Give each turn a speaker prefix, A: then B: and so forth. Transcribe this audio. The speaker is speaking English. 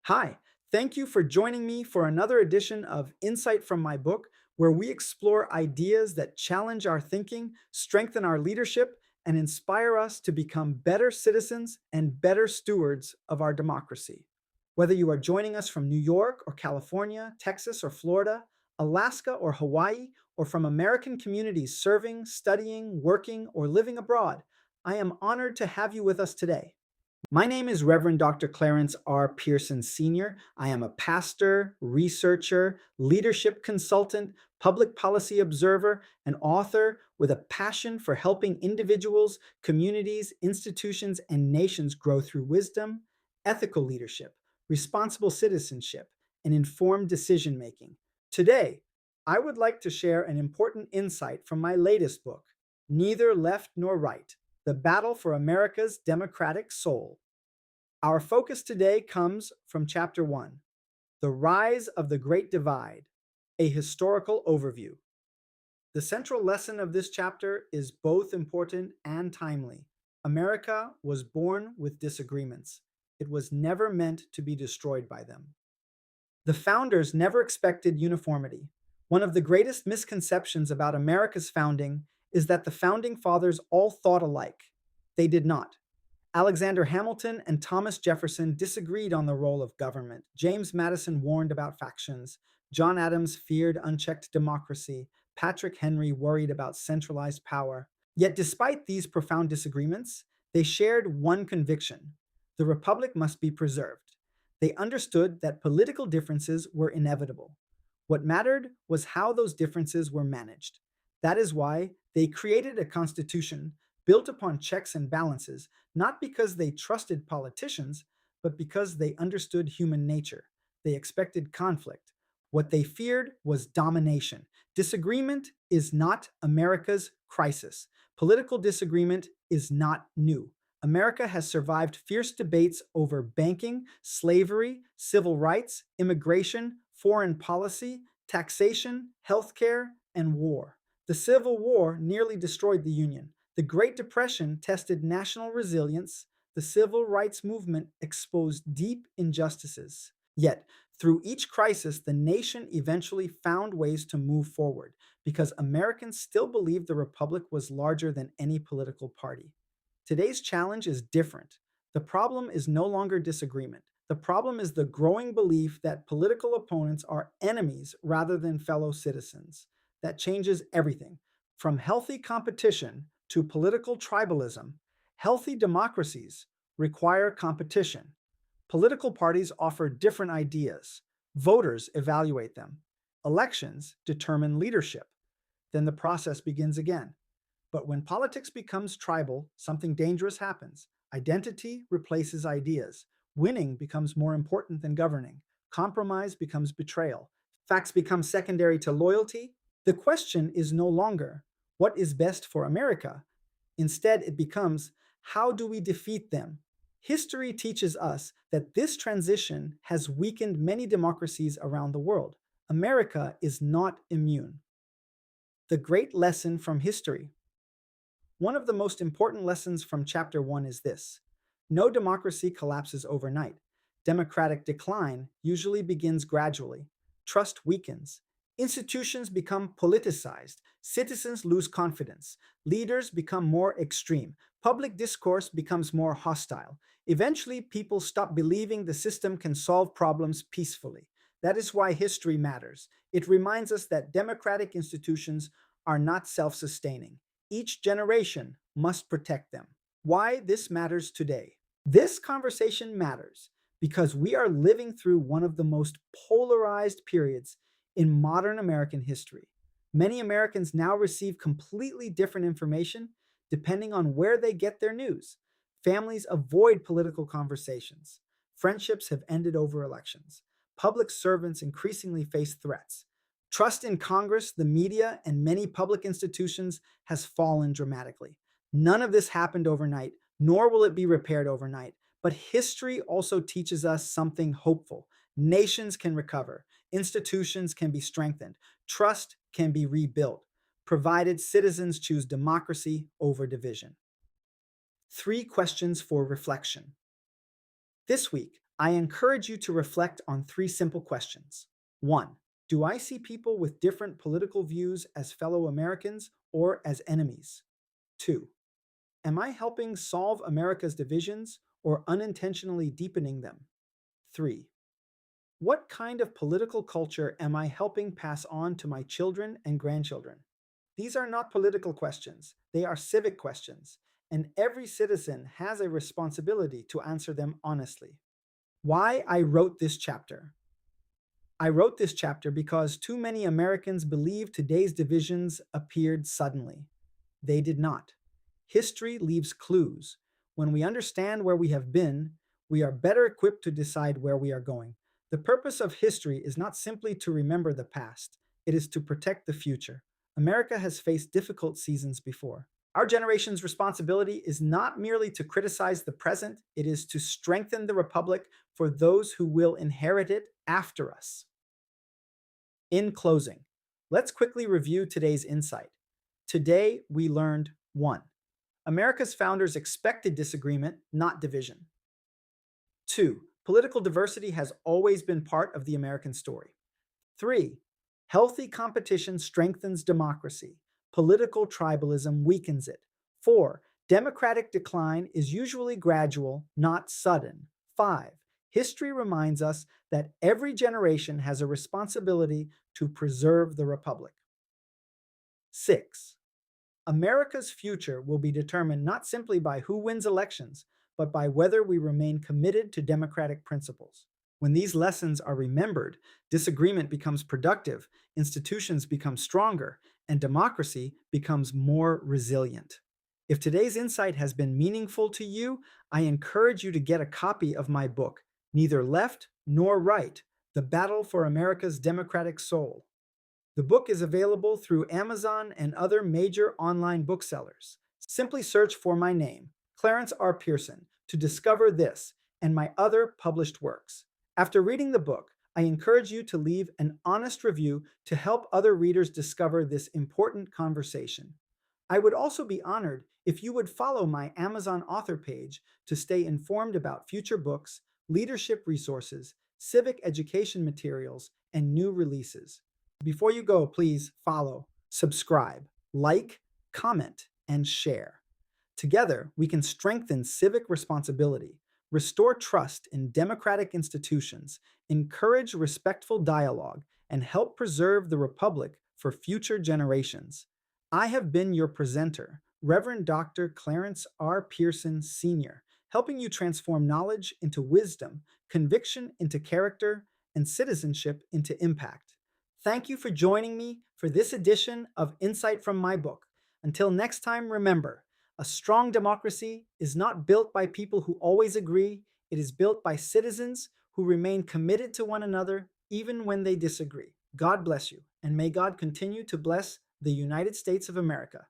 A: Hi, thank you for joining me for another edition of Insight from my book, where we explore ideas that challenge our thinking, strengthen our leadership, and inspire us to become better citizens and better stewards of our democracy. Whether you are joining us from New York or California, Texas or Florida, Alaska or Hawaii, or from American communities serving, studying, working, or living abroad, I am honored to have you with us today. My name is Reverend Dr. Clarence R. Pearson Sr. I am a pastor, researcher, leadership consultant, public policy observer, and author with a passion for helping individuals, communities, institutions, and nations grow through wisdom, ethical leadership, responsible citizenship, and informed decision making. Today, I would like to share an important insight from my latest book, Neither Left Nor Right: The Battle for America's Democratic Soul. Our focus today comes from Chapter 1, The Rise of the Great Divide, a historical overview. The central lesson of this chapter is both important and timely. America was born with disagreements. It was never meant to be destroyed by them. The founders never expected uniformity. One of the greatest misconceptions about America's founding is that the founding fathers all thought alike. They did not. Alexander Hamilton and Thomas Jefferson disagreed on the role of government. James Madison warned about factions. John Adams feared unchecked democracy. Patrick Henry worried about centralized power. Yet, despite these profound disagreements, they shared one conviction: the Republic must be preserved. They understood that political differences were inevitable. What mattered was how those differences were managed. That is why they created a constitution built upon checks and balances, not because they trusted politicians, but because they understood human nature. They expected conflict. What they feared was domination. Disagreement is not America's crisis. Political disagreement is not new. America has survived fierce debates over banking, slavery, civil rights, immigration, foreign policy, taxation, healthcare, and war. The Civil War nearly destroyed the Union. The Great Depression tested national resilience. The Civil Rights Movement exposed deep injustices. Yet, through each crisis, the nation eventually found ways to move forward because Americans still believed the Republic was larger than any political party. Today's challenge is different. The problem is no longer disagreement. The problem is the growing belief that political opponents are enemies rather than fellow citizens. That changes everything. From healthy competition to political tribalism, healthy democracies require competition. Political parties offer different ideas. Voters evaluate them. Elections determine leadership. Then the process begins again. But when politics becomes tribal, something dangerous happens. Identity replaces ideas. Winning becomes more important than governing. Compromise becomes betrayal. Facts become secondary to loyalty. The question is no longer, what is best for America? Instead, it becomes, how do we defeat them? History teaches us that this transition has weakened many democracies around the world. America is not immune. The great lesson from history. One of the most important lessons from Chapter 1 is this: no democracy collapses overnight. Democratic decline usually begins gradually. Trust weakens. Institutions become politicized. Citizens lose confidence. Leaders become more extreme. Public discourse becomes more hostile. Eventually, people stop believing the system can solve problems peacefully. That is why history matters. It reminds us that democratic institutions are not self sustaining. Each generation must protect them. Why this matters today. This conversation matters because we are living through one of the most polarized periods in modern American history. Many Americans now receive completely different information depending on where they get their news. Families avoid political conversations. Friendships have ended over elections. Public servants increasingly face threats. Trust in Congress, the media, and many public institutions has fallen dramatically. None of this happened overnight, nor will it be repaired overnight. But history also teaches us something hopeful. Nations can recover, institutions can be strengthened, trust can be rebuilt, provided citizens choose democracy over division. 3 questions for reflection. This week, I encourage you to reflect on three simple questions. 1. Do I see people with different political views as fellow Americans or as enemies? 2. Am I helping solve America's divisions or unintentionally deepening them? 3. What kind of political culture am I helping pass on to my children and grandchildren? These are not political questions, they are civic questions, and every citizen has a responsibility to answer them honestly. Why I wrote this chapter. I wrote this chapter because too many Americans believe today's divisions appeared suddenly. They did not. History leaves clues. When we understand where we have been, we are better equipped to decide where we are going. The purpose of history is not simply to remember the past, it is to protect the future. America has faced difficult seasons before. Our generation's responsibility is not merely to criticize the present, it is to strengthen the republic for those who will inherit it after us. In closing, let's quickly review today's insight. Today, we learned 1. America's founders expected disagreement, not division. 2. Political diversity has always been part of the American story. 3. Healthy competition strengthens democracy. Political tribalism weakens it. 4. Democratic decline is usually gradual, not sudden. 5. History reminds us that every generation has a responsibility to preserve the republic. 6. America's future will be determined not simply by who wins elections, but by whether we remain committed to democratic principles. When these lessons are remembered, disagreement becomes productive, institutions become stronger, and democracy becomes more resilient. If today's insight has been meaningful to you, I encourage you to get a copy of my book, Neither Left Nor Right: The Battle for America's Democratic Soul. The book is available through Amazon and other major online booksellers. Simply search for my name, Clarence R. Pearson, to discover this and my other published works. After reading the book, I encourage you to leave an honest review to help other readers discover this important conversation. I would also be honored if you would follow my Amazon author page to stay informed about future books, leadership resources, civic education materials, and new releases. Before you go, please follow, subscribe, like, comment, and share. Together, we can strengthen civic responsibility, restore trust in democratic institutions, encourage respectful dialogue, and help preserve the Republic for future generations. I have been your presenter, Reverend Dr. Clarence R. Pearson, Sr., helping you transform knowledge into wisdom, conviction into character, and citizenship into impact. Thank you for joining me for this edition of Insight from my book. Until next time, remember, a strong democracy is not built by people who always agree, it is built by citizens who remain committed to one another even when they disagree. God bless you, and may God continue to bless the United States of America.